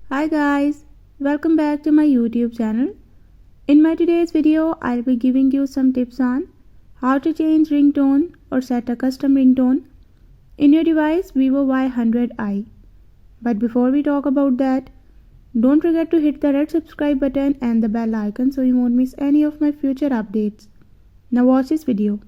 Hi guys, welcome back to my YouTube channel. In my today's video, I'll be giving you some tips on how to change ringtone or set a custom ringtone in your device Vivo Y100i. But before we talk about that, don't forget to hit the red subscribe button and the bell icon so you won't miss any of my future updates. Now watch this video.